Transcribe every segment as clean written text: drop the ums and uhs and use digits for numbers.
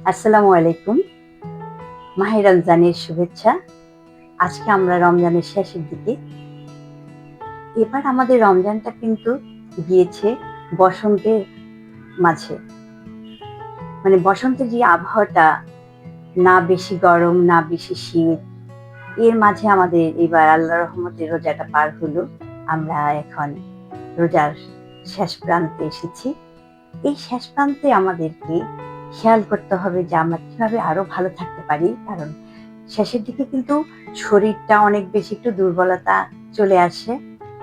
আসসালামু আলাইকুম। মাহে রমজানের শুভেচ্ছা। আজকে আমরা রমজানের শেষের দিকে। এবার আমাদের রমজানটা কিন্তু গিয়েছে বসন্তের মাঝে। মানে বসন্তের যে আবহাওয়াটা, না বেশি গরম না বেশি শীত, এর মাঝে আমাদের এবার আল্লাহর রহমতে রোজাটা পার হলো। আমরা এখন রোজার শেষ প্রান্তে এসেছি। এই শেষ প্রান্তে আমাদেরকে খেয়াল করতে হবে যে আমরা কিভাবে আরো ভালো থাকতে পারি, কারণ শেষের দিকে কিন্তু শরীরটা অনেক বেশি একটু দুর্বলতা চলে আসে।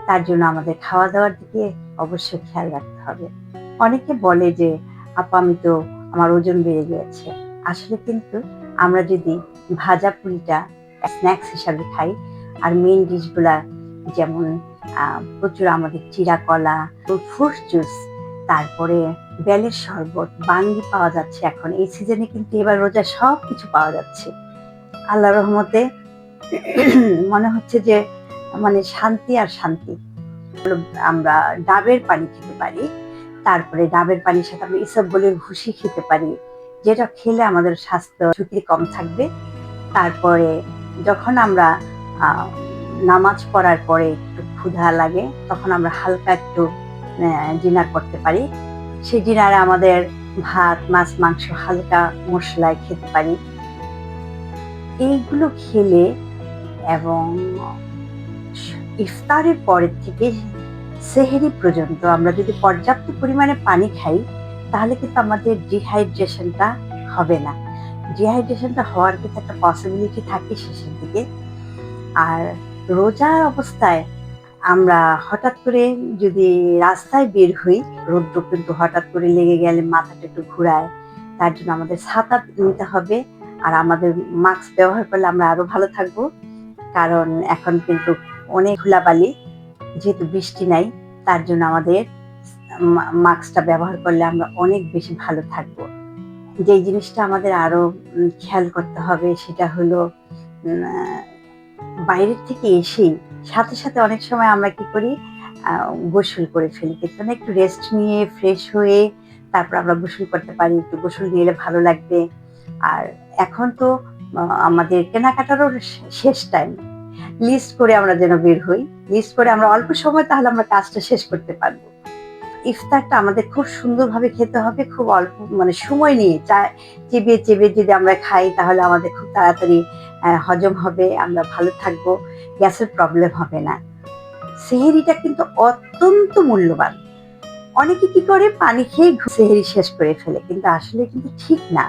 তার জন্য আমাদের খাওয়া দাওয়ার দিকে অবশ্যই খেয়াল রাখতে হবে। অনেকে বলে যে আপা আমি তো আমার ওজন বেড়ে গিয়েছে। আসলে কিন্তু আমরা যদি ভাজা পুরিটা স্ন্যাক্স হিসাবে খাই, আর মেইন ডিশগুলা যেমন প্রচুর আমাদের চিরা কলা, ফ্রুট জুস, তারপরে বেলের শরবত, বাঙ্গি পাওয়া যাচ্ছে এখন এই সিজনে, কিন্তু এবার রোজা সব কিছু পাওয়া যাচ্ছে আল্লাহর রহমতে। মনে হচ্ছে যে মানে শান্তি আর শান্তি। আমরা ডাবের পানি খেতে পারি, তারপরে ডাবের পানির সাথে আমরা ইসবগুলের ভুসি খেতে পারি, যেটা খেলে আমাদের স্বাস্থ্য ঝুঁকি কম থাকবে। তারপরে যখন আমরা নামাজ পড়ার পরে একটু ক্ষুধা লাগে, তখন আমরা হালকা একটু ডিনার করতে পারি। সেই ডিনারে আমাদের ভাত, মাছ, মাংস হালকা মশলায় খেতে পারি। এইগুলো খেলে এবং ইফতারের পরের থেকে সেহেরি পর্যন্ত আমরা যদি পর্যাপ্ত পরিমাণে পানি খাই, তাহলে কিন্তু আমাদের ডিহাইড্রেশনটা হবে না। ডিহাইড্রেশনটা হওয়ার কিন্তু একটা পসিবিলিটি থাকে শেষের দিকে। আর রোজার অবস্থায় আমরা হঠাৎ করে যদি রাস্তায় বের হই, রৌদ্র কিন্তু হঠাৎ করে লেগে গেলে মাথাটা একটু ঘুরায়, তার জন্য আমাদের ছাতা নিতে হবে। আর আমাদের মাস্ক ব্যবহার করলে আমরা আরো ভালো থাকবো, কারণ এখন কিন্তু অনেক ধুলাবালি, যেহেতু বৃষ্টি নাই, তার জন্য আমাদের মাস্কটা ব্যবহার করলে আমরা অনেক বেশি ভালো থাকবো। যে জিনিসটা আমাদের আরো খেয়াল করতে হবে সেটা হলো বাইরের থেকে এসেই সাথে সাথে অনেক সময় আমরা কি করি, গোসল করে ফেলি, কিন্তু না একটু রেস্ট নিয়ে ফ্রেশ হয়ে তারপর আমরা গোসল করতে পারি। একটু গোসল নিলে ভালো লাগবে। আর এখন তো আমাদের কেনাকাটারও শেষ টাইম, লিস্ট করে আমরা যেন বের হই, লিস্ট করে আমরা অল্প সময় তাহলে আমরা কাজটা শেষ করতে পারবো। ইফতারটা আমাদের খুব সুন্দরভাবে খেতে হবে, খুব অল্প মানে সময় নিয়ে চেবিয়ে চেবিয়ে যদি আমরা খাই, তাহলে আমাদের খুব তাড়াতাড়ি হজম হবে, আমরা ভালো থাকবো, গ্যাসের প্রবলেম হবে না। সেহেরিটা কিন্তু অত্যন্ত মূল্যবান। অনেকে কি করে পানি খেয়ে সেহেরি শেষ করে ফেলে, কিন্তু আসলে কিন্তু ঠিক না।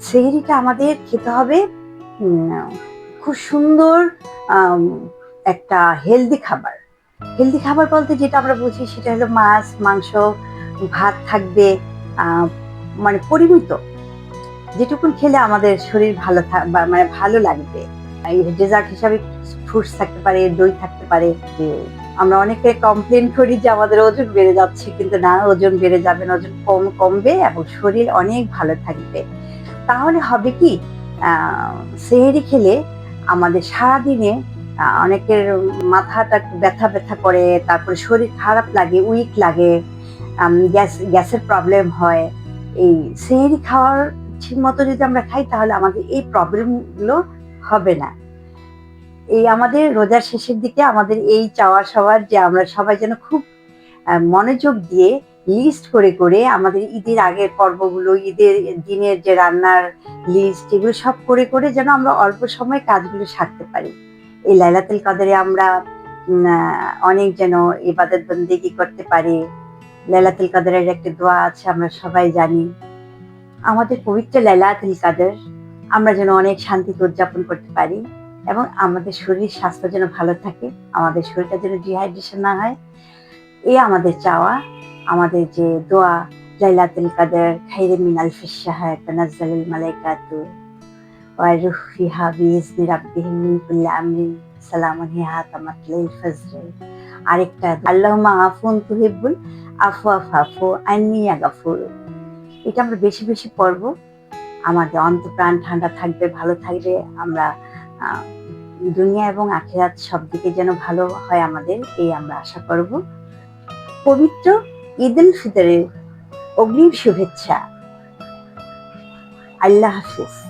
সেহেরিটা আমাদের খেতে হবে খুব সুন্দর একটা হেলদি খাবার। হেলদি খাবার বলতে যেটা আমরা বুঝি সেটা হলো মাছ, মাংস, ভাত থাকবে, মানে পরিমিত, যেটুকুন খেলে আমাদের শরীর ভালো মানে ভালো লাগবে। এই ডেজার্ট হিসাবে ফ্রুটস থাকতে পারে, দই থাকতে পারে। যে আমরা অনেকে কমপ্লেন করি যে আমাদের ওজন বেড়ে যাচ্ছে, কিন্তু না, ওজন বেড়ে যাবে না, ওজন কমবে এবং শরীর অনেক ভালো থাকবে। তাহলে হবে কি, সেহেরি খেলে আমাদের সারাদিনে অনেকের মাথাটা ব্যথা ব্যথা করে, তারপরে শরীর খারাপ লাগে, উইক লাগে, গ্যাসের প্রবলেম হয়। এই সেহেরি খাওয়ার ঠিক মতো যদি আমরা খাই, তাহলে আমাদের এই প্রবলেমগুলো হবে না। এই আমাদের রোজার শেষের দিকে আমাদের এই চাওয়া সবার যে আমরা সবাই যেন খুব মনোযোগ দিয়ে লিস্ট করে করে আমাদের ঈদের আগের পর্বগুলো, ঈদের দিনের যে রান্নার লিস্ট, এগুলো সব করে করে যেন আমরা অল্প সময় কাজগুলো সারতে পারি। এই লাইলাতুল কদরে আমরা অনেক যেন ইবাদত বন্দেগি করতে পারি। লাইলাতুল কদরের একটা দোয়া আছে, আমরা সবাই জানি। আমাদের পবিত্র লাইলাতুল কদর আমরা যেন অনেক শান্তিতে উদযাপন করতে পারি, এবং আমাদের শরীর স্বাস্থ্য যেন ভালো থাকে, আমাদের শরীরটা যেন ডিহাইড্রেশন না হয়। এই আমাদের চাওয়া, আমাদের যে দোয়া, লাইলাতুল কদর খায়রুম মিন আলফি শাহর তানাজ্জালুল মালাইকাতু ওয়া রূহু ফিহা বিইজনি রাব্বিহিম মিন কুল্লি আমরিন সালামুন হিয়া হাত্তা মাতলাইল ফজর। আরেকটা আল্লাহুম্মা আফুন তুহিব্বুল আফওয়া ফাফু আন্নী ইয়া গাফুর। এটা আমরা বেশি বেশি পড়ব, আমাদের অন্তঃপ্রাণ ঠান্ডা থাকবে, ভালো থাকবে। আমরা দুনিয়া এবং আখিরাত সব দিকে যেন ভালো হয় আমাদের, এই আমরা আশা করব। পবিত্র ঈদ উল ফিতরের অগ্রিম শুভেচ্ছা। আল্লাহ হাফিজ।